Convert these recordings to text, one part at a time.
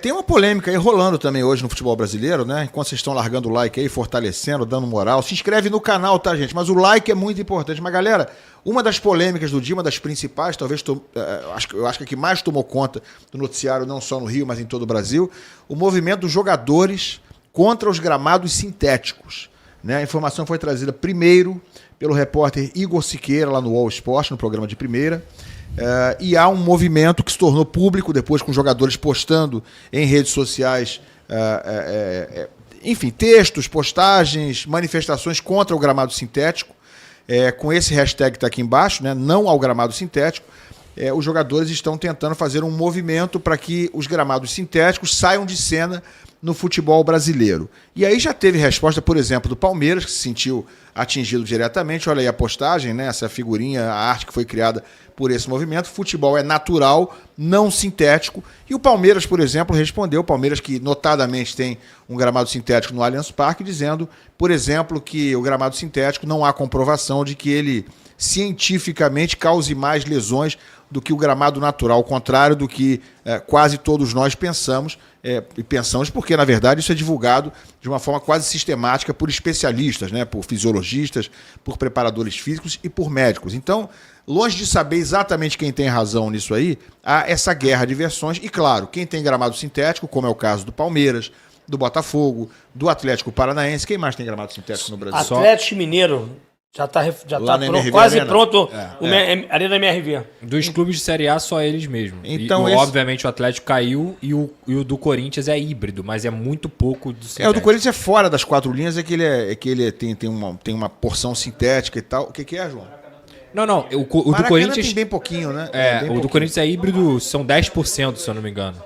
Tem uma polêmica aí rolando também hoje no futebol brasileiro, né? Enquanto vocês estão largando o like aí, fortalecendo, dando moral. Se inscreve no canal, tá, gente? Mas o like é muito importante. Mas, galera, uma das polêmicas do dia, uma das principais, talvez, eu acho que a que mais tomou conta do noticiário, não só no Rio, mas em todo o Brasil, o movimento dos jogadores contra os gramados sintéticos. Né? A informação foi trazida primeiro pelo repórter Igor Siqueira, lá no UOL Esporte, no programa de primeira. E há um movimento que se tornou público depois, com jogadores postando em redes sociais, enfim, textos, postagens, manifestações contra o gramado sintético, com esse hashtag que está aqui embaixo, né, não ao gramado sintético. Os jogadores estão tentando fazer um movimento para que os gramados sintéticos saiam de cena no futebol brasileiro. E aí já teve resposta, por exemplo, do Palmeiras, que se sentiu atingido diretamente. Olha aí a postagem, né? Essa figurinha, a arte que foi criada por esse movimento. Futebol é natural, não sintético. E o Palmeiras, por exemplo, respondeu. O Palmeiras, que notadamente tem um gramado sintético no Allianz Parque, dizendo, por exemplo, que o gramado sintético não há comprovação de que ele cientificamente cause mais lesões do que o gramado natural, ao contrário do que quase todos nós pensamos, e pensamos porque, na verdade, isso é divulgado de uma forma quase sistemática por especialistas, né, por fisiologistas, por preparadores físicos e por médicos. Então, longe de saber exatamente quem tem razão nisso aí, há essa guerra de versões e, claro, quem tem gramado sintético, como é o caso do Palmeiras, do Botafogo, do Atlético Paranaense. Quem mais tem gramado sintético no Brasil? Atlético Mineiro. Já está quase pronto a Arena MRV. Dos clubes de Série A, só eles mesmo. Então, obviamente, o Atlético caiu e o do Corinthians é híbrido, mas é muito pouco do sintético. O do Corinthians é fora das 4 linhas, que ele tem uma porção sintética e tal. O que é, João? Não. O do Corinthians tem bem pouquinho, né? Do Corinthians é híbrido, são 10%, se eu não me engano.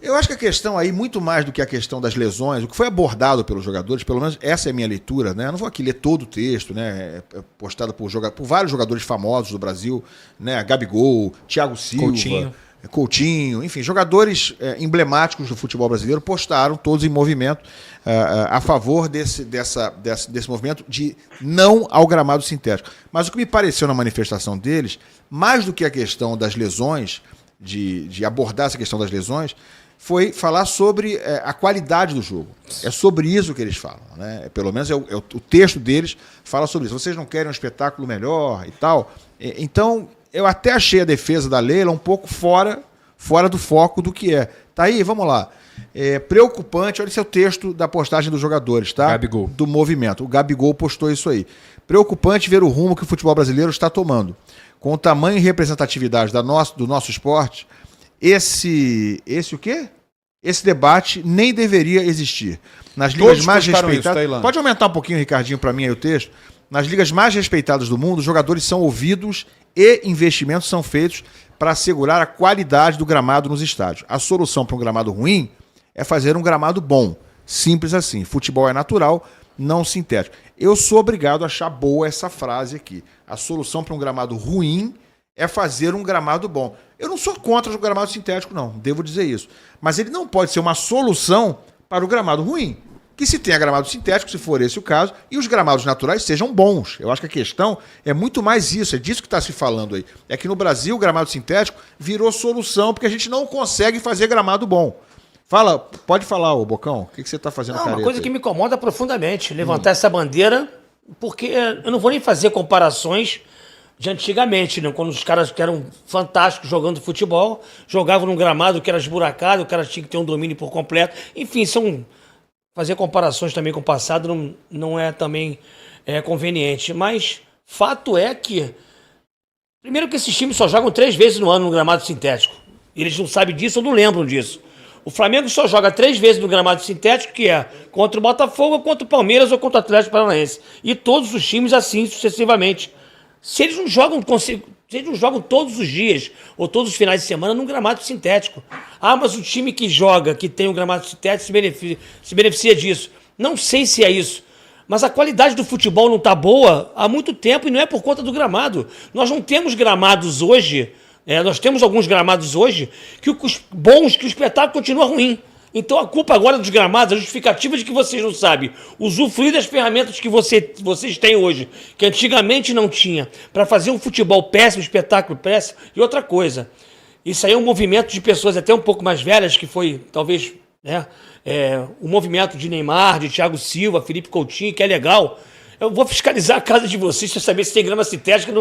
Eu acho que a questão aí, muito mais do que a questão das lesões, o que foi abordado pelos jogadores, pelo menos essa é a minha leitura, né? Eu não vou aqui ler todo o texto, né? Postado por vários jogadores famosos do Brasil, né? Gabigol, Thiago Silva, Coutinho, enfim, jogadores emblemáticos do futebol brasileiro postaram, todos em movimento, a favor desse movimento de não ao gramado sintético. Mas o que me pareceu na manifestação deles, mais do que a questão das lesões, de abordar essa questão das lesões, foi falar sobre a qualidade do jogo. É sobre isso que eles falam, né? Pelo menos o texto deles fala sobre isso. Vocês não querem um espetáculo melhor e tal? Então, eu até achei a defesa da Leila um pouco fora do foco do que é. Tá aí, vamos lá. Preocupante, olha esse é o texto da postagem dos jogadores, tá? Gabigol. Do movimento. O Gabigol postou isso aí. Preocupante ver o rumo que o futebol brasileiro está tomando. Com o tamanho e representatividade do nosso esporte, esse o quê? Esse debate nem deveria existir. Nas ligas mais respeitadas... Isso, pode aumentar um pouquinho, Ricardinho, para mim aí o texto? Nas ligas mais respeitadas do mundo, os jogadores são ouvidos e investimentos são feitos para assegurar a qualidade do gramado nos estádios. A solução para um gramado ruim é fazer um gramado bom. Simples assim. Futebol é natural, não sintético. Eu sou obrigado a achar boa essa frase aqui. A solução para um gramado ruim é fazer um gramado bom. Eu não sou contra o gramado sintético, não. Devo dizer isso. Mas ele não pode ser uma solução para o gramado ruim. Que se tenha gramado sintético, se for esse o caso, e os gramados naturais sejam bons. Eu acho que a questão é muito mais isso. É disso que está se falando aí. É que no Brasil o gramado sintético virou solução porque a gente não consegue fazer gramado bom. Pode falar, ô Bocão, o que você está fazendo? Uma coisa que me incomoda profundamente, levantar essa bandeira, porque eu não vou nem fazer comparações de antigamente, né? Quando os caras que eram fantásticos jogando futebol, jogavam num gramado que era esburacado, o cara tinha que ter um domínio por completo. Enfim, fazer comparações também com o passado não é também conveniente. Mas fato é que, primeiro que esses times só jogam 3 vezes no ano no gramado sintético. Eles não sabem disso ou não lembram disso. O Flamengo só joga 3 vezes no gramado sintético, que é contra o Botafogo, contra o Palmeiras ou contra o Atlético Paranaense. E todos os times assim sucessivamente. Se eles não jogam todos os dias ou todos os finais de semana num gramado sintético. Mas o time que joga, que tem um gramado sintético, se beneficia disso. Não sei se é isso. Mas a qualidade do futebol não está boa há muito tempo e não é por conta do gramado. Nós não temos gramados hoje... nós temos alguns gramados hoje que os bons, que o espetáculo continua ruim. Então a culpa agora dos gramados, a justificativa de que vocês não sabem usufruir das ferramentas que vocês têm hoje, que antigamente não tinha, para fazer um futebol péssimo, espetáculo péssimo. E outra coisa, Isso aí é um movimento de pessoas até um pouco mais velhas, que foi, talvez, né, o movimento de Neymar, de Thiago Silva, Felipe Coutinho, que é legal. Eu vou fiscalizar a casa de vocês para saber se tem grama sintética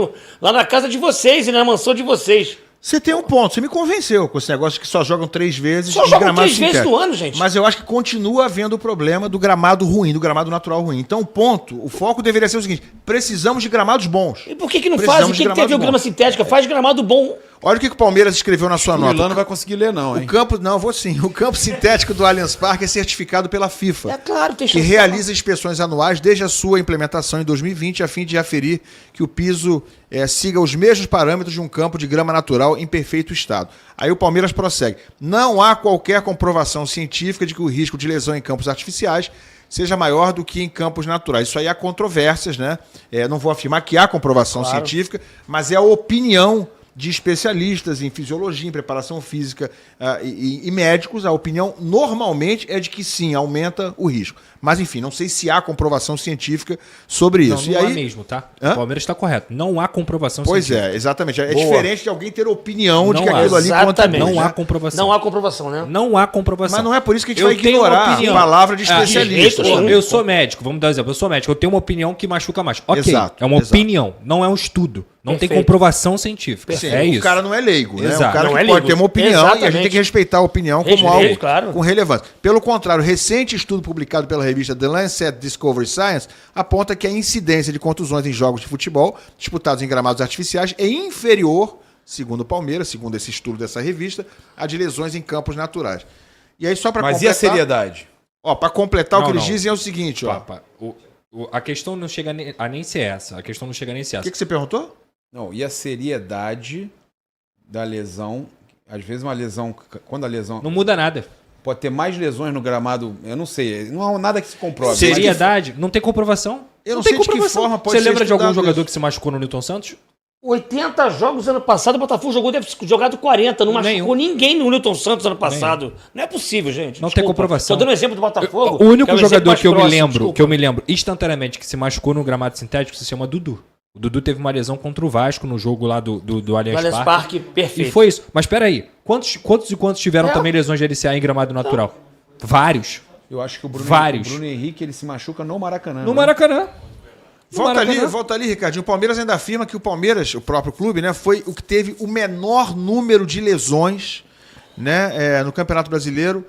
lá na casa de vocês e na mansão de vocês. Você tem um ponto, você me convenceu com esse negócio que só jogam 3 vezes. Só jogam 3 vezes no ano, gente. Mas eu acho que continua havendo o problema do gramado ruim, do gramado natural ruim. Então, o foco deveria ser o seguinte: precisamos de gramados bons. E por que não fazem? O que tem a ver com grama sintética? Faz gramado bom. Olha o que o Palmeiras escreveu na sua nota. O Milano não vai conseguir ler, não, hein? Vou sim. O campo sintético do Allianz Parque é certificado pela FIFA. É claro, tem que realiza inspeções anuais desde a sua implementação em 2020, a fim de aferir que o piso siga os mesmos parâmetros de um campo de grama natural em perfeito estado. Aí o Palmeiras prossegue. Não há qualquer comprovação científica de que o risco de lesão em campos artificiais seja maior do que em campos naturais. Isso aí há controvérsias, né? Não vou afirmar que há comprovação científica, mas é a opinião de especialistas em fisiologia, em preparação física e médicos. A opinião normalmente é de que sim, aumenta o risco. Mas enfim, não sei se há comprovação científica sobre isso. Não há mesmo, tá? O Palmeiras está correto. Não há comprovação científica. Pois é, exatamente. É diferente de alguém ter opinião de que aquilo ali contamina. Não há comprovação. Não há comprovação, né? Não há comprovação. Mas não é por isso que a gente vai ignorar a palavra de especialista. Eu sou médico, vamos dar um exemplo. Eu sou médico, eu tenho uma opinião que machuca mais. Ok, exato, é uma opinião, não é um estudo. Não tem comprovação científica. Sim, é isso. O cara não é leigo, né? Exato. O cara não que pode ter uma opinião e a gente tem que respeitar a opinião como algo com relevância. Pelo contrário, o recente estudo publicado pela revista The Lancet Discovery Science aponta que a incidência de contusões em jogos de futebol disputados em gramados artificiais é inferior, segundo o Palmeiras, segundo esse estudo dessa revista, a de lesões em campos naturais. E aí só para completar... Mas e a seriedade? Para completar, o que eles dizem é o seguinte, a questão não chega a nem ser essa. A questão não chega nem ser essa. O que você perguntou? Não, e a seriedade da lesão? Às vezes uma lesão... Quando a lesão... Não muda nada. Pode ter mais lesões no gramado, eu não sei. Não há nada que se comprove. Seriedade? Não tem comprovação. Eu não sei de que forma pode ser. Você lembra de algum jogador que se machucou no Newton Santos? 80 jogos ano passado, o Botafogo deve ter jogado 40. Não machucou ninguém no Newton Santos ano passado. Não é possível, gente. Não tem comprovação. Tô dando um exemplo do Botafogo. O único jogador que eu me lembro instantaneamente que se machucou no gramado sintético se chama Dudu. O Dudu teve uma lesão contra o Vasco no jogo lá do Allianz Parque. Perfeito. E foi isso. Mas peraí, quantos tiveram também lesões de LCA em gramado natural? Vários. Eu acho que o Bruno Henrique ele se machuca no Maracanã. No Maracanã. Volta ali, Ricardinho. O Palmeiras ainda afirma que o Palmeiras, o próprio clube, né, foi o que teve o menor número de lesões, né, no Campeonato Brasileiro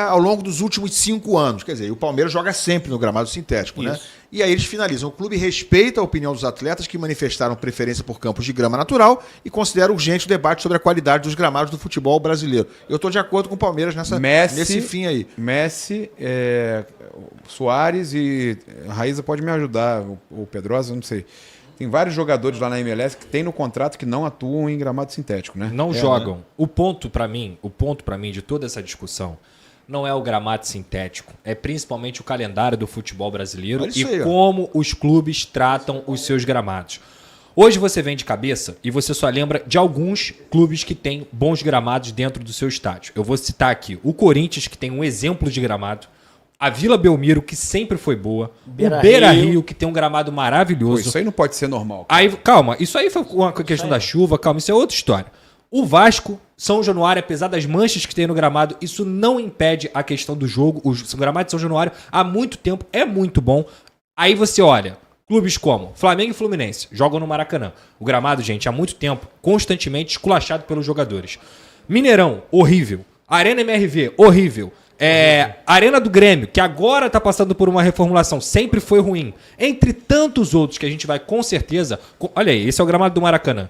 ao longo dos últimos 5 anos. Quer dizer, o Palmeiras joga sempre no gramado sintético, né? E aí eles finalizam. O clube respeita a opinião dos atletas que manifestaram preferência por campos de grama natural e considera urgente o debate sobre a qualidade dos gramados do futebol brasileiro. Eu estou de acordo com o Palmeiras nesse fim aí. Messi, Soares e a Raíza pode me ajudar, o Pedrosa, não sei. Tem vários jogadores lá na MLS que tem no contrato que não atuam em gramado sintético, né? Não jogam. Né? O ponto para mim de toda essa discussão não é o gramado sintético, é principalmente o calendário do futebol brasileiro e como os clubes tratam os seus gramados. Hoje você vem de cabeça e você só lembra de alguns clubes que têm bons gramados dentro do seu estádio. Eu vou citar aqui o Corinthians, que tem um exemplo de gramado, a Vila Belmiro, que sempre foi boa, o Beira-Rio, que tem um gramado maravilhoso. Pô, isso aí não pode ser normal. Aí, calma, isso aí foi uma questão da chuva, calma, isso é outra história. O Vasco, São Januário, apesar das manchas que tem no gramado, isso não impede a questão do jogo. O gramado de São Januário, há muito tempo, é muito bom. Aí você olha, clubes como Flamengo e Fluminense jogam no Maracanã. O gramado, gente, há muito tempo, constantemente esculachado pelos jogadores. Mineirão, horrível. Arena MRV, horrível. Arena do Grêmio, que agora está passando por uma reformulação, sempre foi ruim. Entre tantos outros que a gente vai com certeza... Olha aí, esse é o gramado do Maracanã.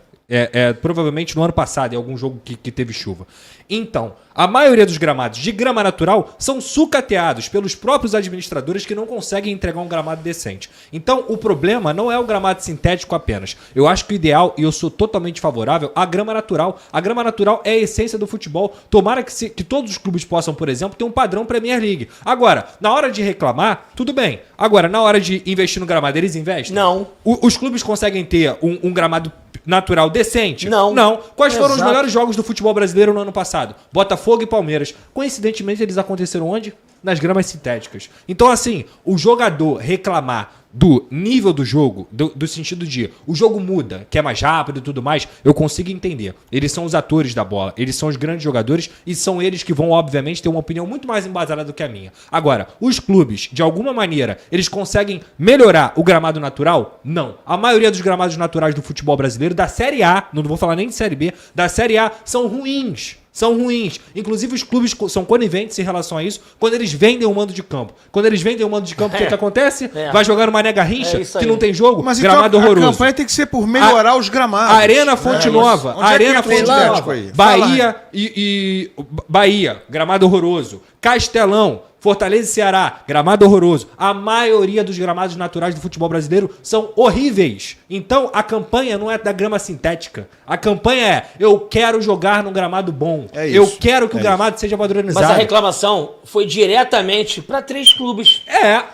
Provavelmente no ano passado, em algum jogo que teve chuva. Então, a maioria dos gramados de grama natural são sucateados pelos próprios administradores que não conseguem entregar um gramado decente. Então, o problema não é o gramado sintético apenas. Eu acho que o ideal, e eu sou totalmente favorável, à grama natural. A grama natural é a essência do futebol. Tomara que todos os clubes possam, por exemplo, ter um padrão Premier League. Agora, na hora de reclamar, tudo bem. Agora, na hora de investir no gramado, eles investem? Não. Os clubes conseguem ter um gramado natural decente? Não. Quais foram os melhores jogos do futebol brasileiro no ano passado? Botafogo e Palmeiras. Coincidentemente, eles aconteceram onde? nas gramas sintéticas. Então, assim, o jogador reclamar do nível do jogo, do sentido de o jogo muda, que é mais rápido e tudo mais, eu consigo entender. Eles são os atores da bola, eles são os grandes jogadores e são eles que vão, obviamente, ter uma opinião muito mais embasada do que a minha. Agora, os clubes, de alguma maneira, eles conseguem melhorar o gramado natural? Não. A maioria dos gramados naturais do futebol brasileiro, da Série A, não vou falar nem de Série B, da Série A, são ruins. São ruins. Inclusive, os clubes são coniventes em relação a isso quando eles vendem o mando de campo. Quando eles vendem o mando de campo, o que acontece? Vai jogar no Mané Garrincha, que não tem jogo, mas gramado então, horroroso. A campanha tem que ser por melhorar os gramados. Arena Fonte Nova. Arena Fonte Nova. Bahia Bahia, gramado horroroso. Castelão, Fortaleza e Ceará, gramado horroroso. A maioria dos gramados naturais do futebol brasileiro são horríveis. Então, a campanha não é da grama sintética. A campanha é, eu quero jogar num gramado bom. É isso. Eu quero que o gramado seja padronizado. Mas a reclamação foi diretamente para 3 clubes.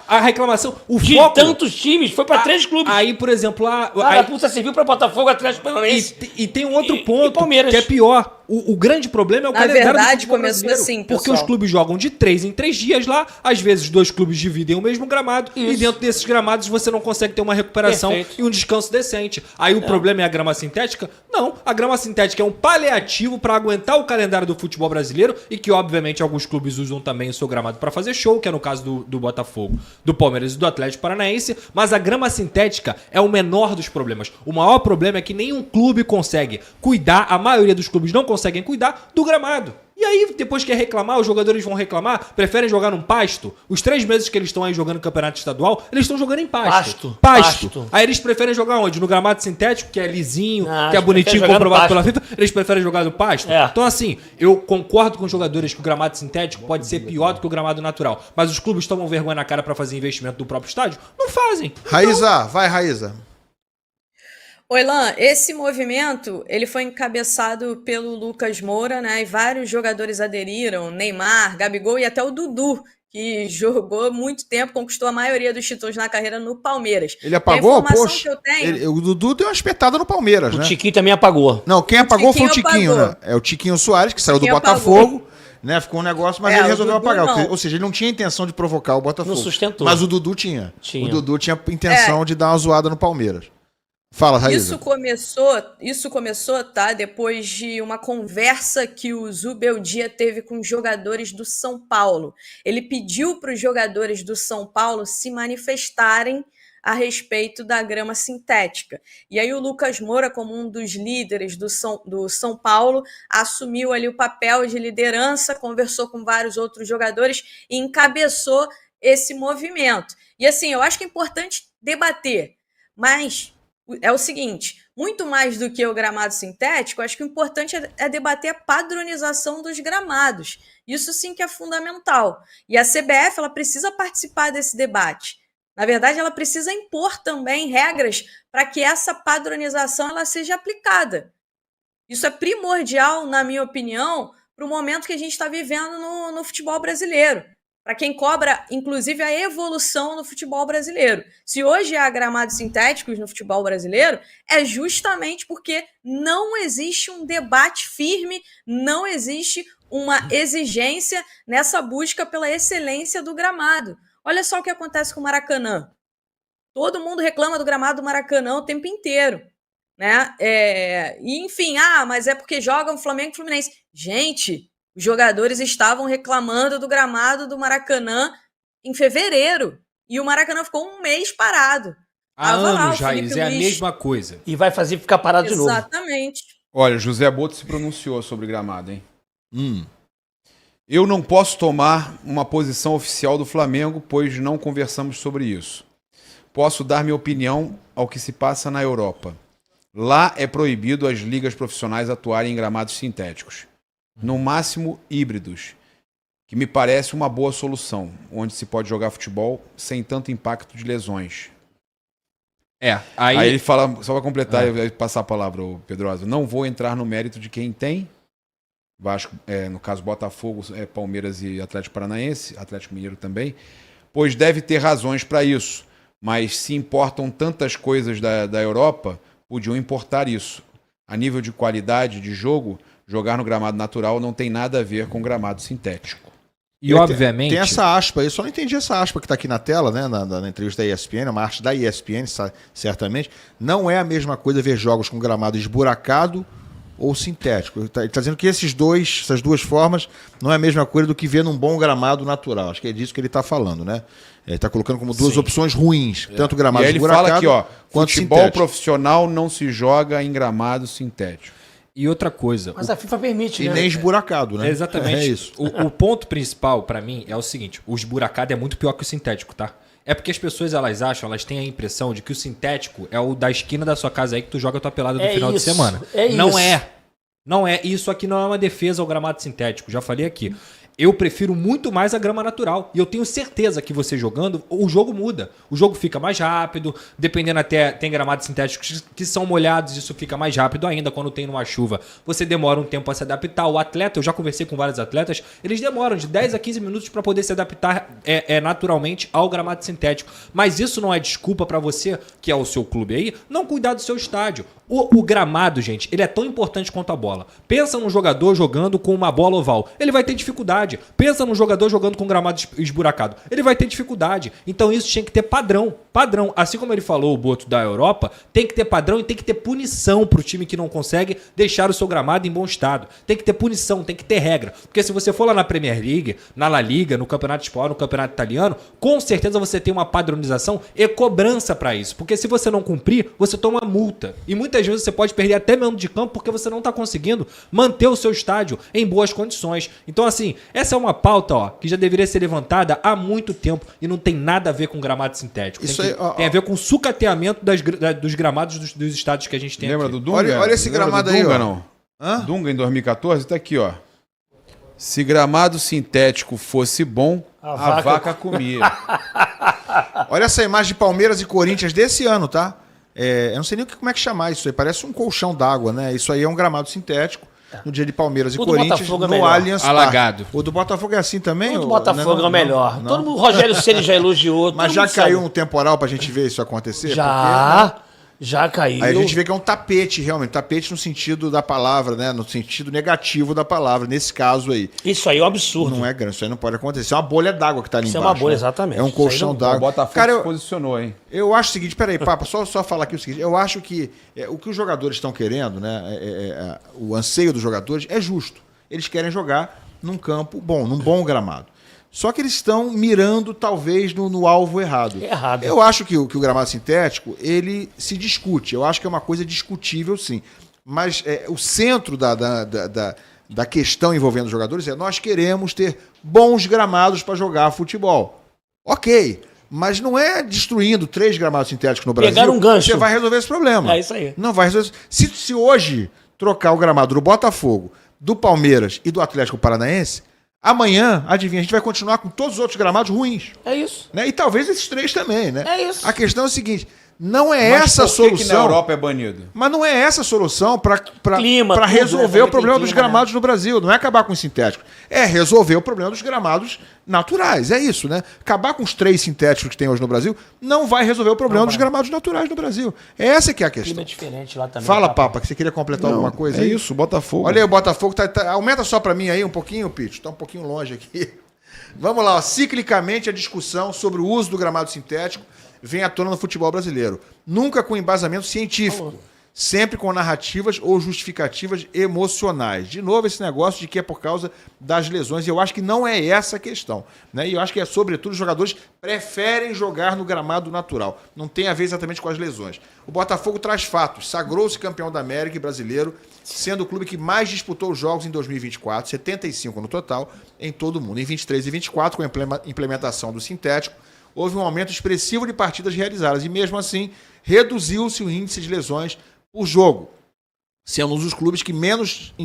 A reclamação... De foco, tantos times, foi para 3 clubes. Aí, por exemplo... A Arapuça serviu para Botafogo, Atlético Paranaense. E tem um outro ponto e Palmeiras. que é pior. O grande problema é o calendário do verdade, futebol começou brasileiro. assim, Porque pessoal. os clubes jogam de 3 em 3 dias lá, às vezes 2 clubes dividem o mesmo gramado, e dentro desses gramados você não consegue ter uma recuperação e um descanso decente. Aí o problema é a grama sintética? Não, a grama sintética é um paliativo para aguentar o calendário do futebol brasileiro e que, obviamente, alguns clubes usam também o seu gramado para fazer show, que é no caso do Botafogo, do Palmeiras e do Atlético Paranaense, mas a grama sintética é o menor dos problemas. O maior problema é que nenhum clube consegue cuidar, a maioria dos clubes não conseguem cuidar do gramado. E aí, depois que reclamar, os jogadores vão reclamar, preferem jogar num pasto. Os 3 meses que eles estão aí jogando campeonato estadual, eles estão jogando em pasto. Pasto. Aí eles preferem jogar onde? No gramado sintético, que é lisinho, que é bonitinho, comprovado pela FIFA. Eles preferem jogar no pasto. Então, assim, eu concordo com os jogadores que o gramado sintético pode ser pior do que o gramado natural. Mas os clubes tomam vergonha na cara pra fazer investimento do próprio estádio? Não fazem. Raíza, vai, Raíza. Oilan, esse movimento ele foi encabeçado pelo Lucas Moura, né? E vários jogadores aderiram, Neymar, Gabigol e até o Dudu, que jogou muito tempo, conquistou a maioria dos títulos na carreira no Palmeiras. Ele apagou? A informação Poxa, que eu tenho... o Dudu deu uma espetada no Palmeiras, né? O Tiquinho também apagou. Não, quem apagou foi o Tiquinho Tiquinho, apagou. né? É o Tiquinho Soares, que saiu do Tiquinho Botafogo, né? Ficou um negócio, mas ele o resolveu Dudu apagar. não. Ou seja, ele não tinha intenção de provocar o Botafogo. Não sustentou. Mas o Dudu tinha. Tinha. O Dudu tinha intenção de dar uma zoada no Palmeiras. Fala, Raíza. Isso começou, tá? Depois de uma conversa que o Zubeldia teve com os jogadores do São Paulo. Ele pediu para os jogadores do São Paulo se manifestarem a respeito da grama sintética. E aí o Lucas Moura, como um dos líderes do São Paulo, assumiu ali o papel de liderança, conversou com vários outros jogadores e encabeçou esse movimento. E assim, eu acho que é importante debater, mas é o seguinte, muito mais do que o gramado sintético, acho que o importante é debater a padronização dos gramados. Isso sim que é fundamental. E a CBF ela precisa participar desse debate. Na verdade, ela precisa impor também regras para que essa padronização ela seja aplicada. Isso é primordial, na minha opinião, para o momento que a gente está vivendo no futebol brasileiro. Para quem cobra, inclusive, a evolução no futebol brasileiro. Se hoje há gramados sintéticos no futebol brasileiro, é justamente porque não existe um debate firme, não existe uma exigência nessa busca pela excelência do gramado. Olha só o que acontece com o Maracanã. Todo mundo reclama do gramado do Maracanã o tempo inteiro, né? E enfim, mas é porque jogam Flamengo e Fluminense. Gente, os jogadores estavam reclamando do gramado do Maracanã em fevereiro. E o Maracanã ficou um mês parado. Há Tava lá anos, o Felipe Raiz, é a Luiz. mesma coisa. E vai fazer ficar parado de novo. Exatamente. Olha, José Boto se pronunciou sobre gramado, hein? Eu não posso tomar uma posição oficial do Flamengo, pois não conversamos sobre isso. Posso dar minha opinião ao que se passa na Europa. Lá é proibido as ligas profissionais atuarem em gramados sintéticos. No máximo, híbridos, que me parece uma boa solução, onde se pode jogar futebol sem tanto impacto de lesões. Aí ele fala, só para completar e passar a palavra ao Pedrosa, não vou entrar no mérito de quem tem, Vasco, no caso Botafogo, Palmeiras e Atlético Paranaense, Atlético Mineiro também, pois deve ter razões para isso, mas se importam tantas coisas da Europa, podiam importar isso. A nível de qualidade de jogo, jogar no gramado natural não tem nada a ver com gramado sintético. E obviamente... Tem essa aspa, eu só não entendi essa aspa que está aqui na tela, né, na entrevista da ESPN, uma arte da ESPN, certamente. Não é a mesma coisa ver jogos com gramado esburacado ou sintético. Ele está dizendo que essas duas formas não é a mesma coisa do que ver num bom gramado natural. Acho que é disso que ele está falando, né? Ele está colocando como duas opções ruins, tanto gramado E aí ele esburacado fala aqui, ó, quanto futebol sintético. profissional não se joga em gramado sintético. E outra coisa... Mas a FIFA permite, E né? nem esburacado, né? Exatamente. É isso. O ponto principal pra mim é o seguinte: o esburacado é muito pior que o sintético, tá? É porque as pessoas elas têm a impressão de que o sintético é o da esquina da sua casa aí que tu joga a tua pelada no final de semana. Não isso. é. Não é. Isso aqui não é uma defesa ao gramado sintético. Já falei aqui. Eu prefiro muito mais a grama natural. E eu tenho certeza que você jogando, o jogo muda. O jogo fica mais rápido. Dependendo até, tem gramados sintéticos que são molhados, isso fica mais rápido ainda. Quando tem numa chuva, você demora um tempo a se adaptar. O atleta, eu já conversei com vários atletas, eles demoram de 10 a 15 minutos para poder se adaptar naturalmente ao gramado sintético. Mas isso não é desculpa para você, que é o seu clube aí, não cuidar do seu estádio. O gramado, gente, ele é tão importante quanto a bola. Pensa num jogador jogando com uma bola oval. Ele vai ter dificuldade. Pensa num jogador jogando com gramado esburacado. Ele vai ter dificuldade. Então isso tinha que ter padrão. Padrão. Assim como ele falou, o Boto, da Europa, tem que ter padrão e tem que ter punição pro time que não consegue deixar o seu gramado em bom estado. Tem que ter punição, tem que ter regra. Porque se você for lá na Premier League, na La Liga, no Campeonato Espanhol, no Campeonato Italiano, com certeza você tem uma padronização e cobrança para isso. Porque se você não cumprir, você toma multa. E muitas vezes você pode perder até mesmo de campo porque você não está conseguindo manter o seu estádio em boas condições. Então, assim, essa é uma pauta que já deveria ser levantada há muito tempo e não tem nada a ver com gramado sintético. Tem a ver com o sucateamento dos gramados dos estádios que a gente tem. Lembra aqui. do Dunga? Olha esse gramado aí, Dunga, ó. não? Hã? Dunga em 2014 tá aqui, ó. Se gramado sintético fosse bom, a vaca comia. Olha essa imagem de Palmeiras e Corinthians desse ano, tá? Eu não sei nem como é que chamar isso aí. Parece um colchão d'água, né? Isso aí é um gramado sintético. No dia de Palmeiras e O do Corinthians, Botafogo é no melhor. Allianz Parque. Alagado. O do Botafogo é assim também? O do Botafogo é o melhor. não. Todo mundo, Rogério Ceni já elogiou. Mas todo já mundo caiu sabe. um temporal pra gente ver isso acontecer? Já caiu. Aí a gente vê que é um tapete, realmente. Tapete no sentido da palavra, né? No sentido negativo da palavra, nesse caso aí. Isso aí é um absurdo. Não é grande, isso aí não pode acontecer. É uma bolha d'água que tá ali Isso é embaixo. uma bolha, né? exatamente. É um Isso aí colchão não- O d'água. Botafogo Cara, se posicionou, hein? eu acho o seguinte, peraí, Papa, só falar aqui o seguinte, eu acho que o que os jogadores estão querendo, né, o anseio dos jogadores é justo. Eles querem jogar num campo bom, num bom gramado. Só que eles estão mirando, talvez, no alvo errado. Errado. Eu acho que o gramado sintético, ele se discute. Eu acho que é uma coisa discutível, sim. Mas o centro da questão envolvendo os jogadores é nós queremos ter bons gramados para jogar futebol. Ok, mas não é destruindo 3 gramados sintéticos no Brasil Pegar um gancho. você vai resolver esse problema. É isso aí. Não vai resolver. Se hoje trocar o gramado do Botafogo, do Palmeiras e do Atlético Paranaense, amanhã, adivinha, a gente vai continuar com todos os outros gramados ruins. É isso. Né? E talvez esses 3 também, né? É isso. A questão é o seguinte, não é Mas essa a por que que na solução... Europa é banido? Mas não é essa a solução para Clima, tudo, resolver né? o problema Tem dos clima, gramados no Brasil. Não é acabar com os sintéticos. É resolver o problema dos gramados naturais. É isso, né? Acabar com os 3 sintéticos que tem hoje no Brasil não vai resolver o problema dos gramados naturais no Brasil. Essa que é a O clima questão. é diferente lá também. Fala, Papa, que você queria completar alguma coisa é aí? isso, o Botafogo. Olha aí, o Botafogo aumenta só para mim aí um pouquinho, Pete. Tá um pouquinho longe aqui. Vamos lá, ó. Ciclicamente a discussão sobre o uso do gramado sintético vem à tona no futebol brasileiro. Nunca com embasamento científico. Sempre com narrativas ou justificativas emocionais. De novo, esse negócio de que é por causa das lesões. E eu acho que não é essa a questão. Né? E eu acho que sobretudo, os jogadores preferem jogar no gramado natural. Não tem a ver exatamente com as lesões. O Botafogo traz fatos. Sagrou-se campeão da América e brasileiro, sendo o clube que mais disputou os jogos em 2024, 75 no total, em todo o mundo. Em 23 e 24, com a implementação do sintético, houve um aumento expressivo de partidas realizadas. E mesmo assim, reduziu-se o índice de lesões por jogo, sendo um dos clubes que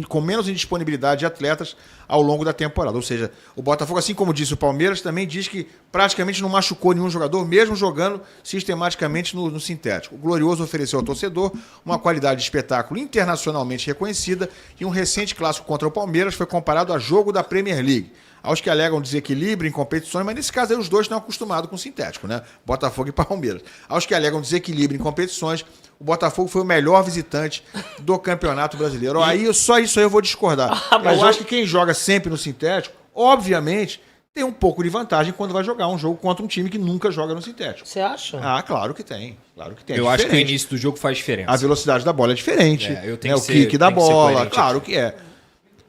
com menos indisponibilidade de atletas ao longo da temporada. Ou seja, o Botafogo, assim como disse o Palmeiras, também diz que praticamente não machucou nenhum jogador, mesmo jogando sistematicamente no sintético. O Glorioso ofereceu ao torcedor uma qualidade de espetáculo internacionalmente reconhecida e um recente clássico contra o Palmeiras foi comparado a jogo da Premier League. Aos que alegam desequilíbrio em competições, mas nesse caso aí os dois estão acostumados com sintético, né? Botafogo e Palmeiras. Aos que alegam desequilíbrio em competições, o Botafogo foi o melhor visitante do Campeonato Brasileiro. Aí só isso aí eu vou discordar. Mas eu acho que quem joga sempre no sintético, obviamente, tem um pouco de vantagem quando vai jogar um jogo contra um time que nunca joga no sintético. Você acha? Ah, claro que tem. Claro que tem. Eu acho que o início do jogo faz diferença. A velocidade da bola é diferente. Eu tenho né? que O kick da tem que ser bola, coerente claro aqui. que é.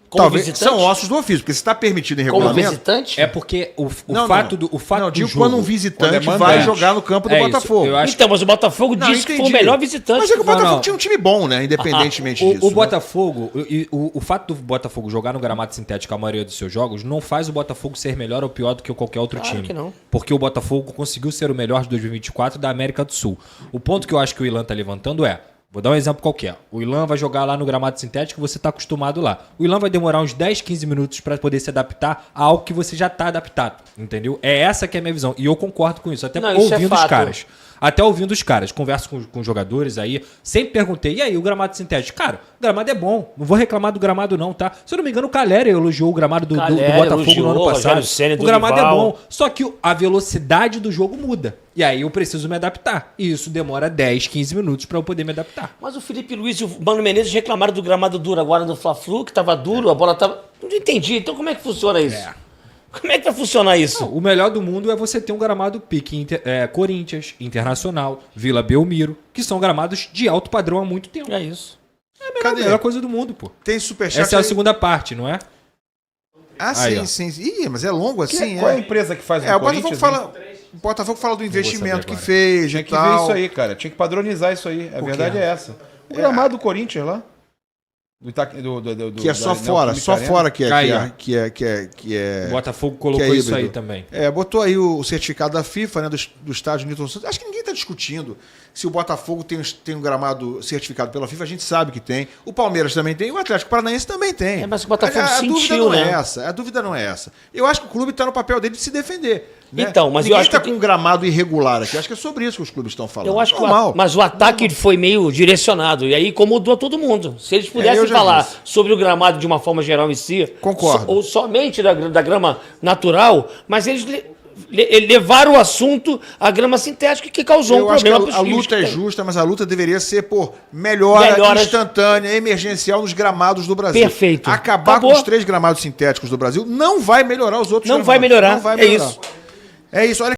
Como Talvez visitante? são ossos do ofício, porque se está permitido em Como regulamento. visitante? É porque o Não, fato não. do fato Não, do digo jogo... quando um visitante quando é vai mandante. jogar no campo do É isso, Botafogo. eu acho Então, mas o Botafogo Não, disse que foi o entendi. melhor visitante. Mas é que o Botafogo não. tinha um time bom, né? Independentemente disso. O né? Botafogo, o fato do Botafogo jogar no gramado sintético a maioria dos seus jogos não faz o Botafogo ser melhor ou pior do que qualquer outro Claro time. que não. Porque o Botafogo conseguiu ser o melhor de 2024 da América do Sul. O ponto que eu acho que o Ilan tá levantando é, vou dar um exemplo qualquer. O Ilan vai jogar lá no gramado sintético, você tá acostumado lá. O Ilan vai demorar uns 10, 15 minutos para poder se adaptar a algo que você já tá adaptado, entendeu? É essa que é a minha visão. E eu concordo com isso, até Não, isso é ouvindo os fato. caras. Até ouvindo os caras, converso com os jogadores aí, sempre perguntei, e aí, o gramado sintético? Cara, o gramado é bom, não vou reclamar do gramado não, tá? Se eu não me engano, o Caleri elogiou o gramado do Caleri Botafogo no elogiou, ano passado. Rogério Ceni, O gramado é Dorival. bom, só que a velocidade do jogo muda. E aí eu preciso me adaptar. E isso demora 10, 15 minutos pra eu poder me adaptar. Mas o Felipe Luiz e o Mano Menezes reclamaram do gramado duro agora do Fla-Flu, que tava duro, a bola tava... Não entendi. Então como é que funciona isso? Como é que vai funcionar isso? Não, o melhor do mundo é você ter um gramado pique Corinthians, Internacional, Vila Belmiro, que são gramados de alto padrão há muito tempo. É isso. É a melhor coisa do mundo, pô. Tem superchat Essa é a aí? segunda parte, não é? Ah, Aí, ó. sim. Ih, mas é longo assim, Qual é a empresa que faz o Corinthians, O Botafogo fala do investimento que agora. fez Tinha e que ver tal. isso aí, cara. Tinha que padronizar isso aí. A O verdade quê? é essa. O gramado do Corinthians lá. Que é só fora, só fora que Aí, é, ó. que é. O Botafogo colocou que é isso aí híbrido. também. Botou aí o certificado da FIFA, né, do estádio Newton Santos. Acho que ninguém está discutindo se o Botafogo tem um gramado certificado pela FIFA, a gente sabe que tem. O Palmeiras também tem, o Atlético Paranaense também tem. É, mas o Botafogo a dúvida sentiu, não né? é essa. A dúvida não é essa. Eu acho que o clube está no papel dele de se defender. Né? Então, mas eu ninguém acho está que- com um gramado irregular aqui. Acho que é sobre isso que os clubes estão falando. Eu acho que normal. mas o ataque foi meio direcionado e aí incomodou todo mundo. Se eles pudessem eu já falar disse. sobre o gramado de uma forma geral em si, Concordo. ou somente da grama natural, mas eles levaram o assunto à grama sintética que causou Eu um acho que problema a pros times luta que é tem. justa, mas a luta deveria ser por melhora Melhoras. instantânea, emergencial nos gramados do Brasil. Perfeito. Acabar Acabou. com os 3 gramados sintéticos do Brasil não vai melhorar os outros Não gramados. vai melhorar. Não vai É melhorar. isso. É isso. Olha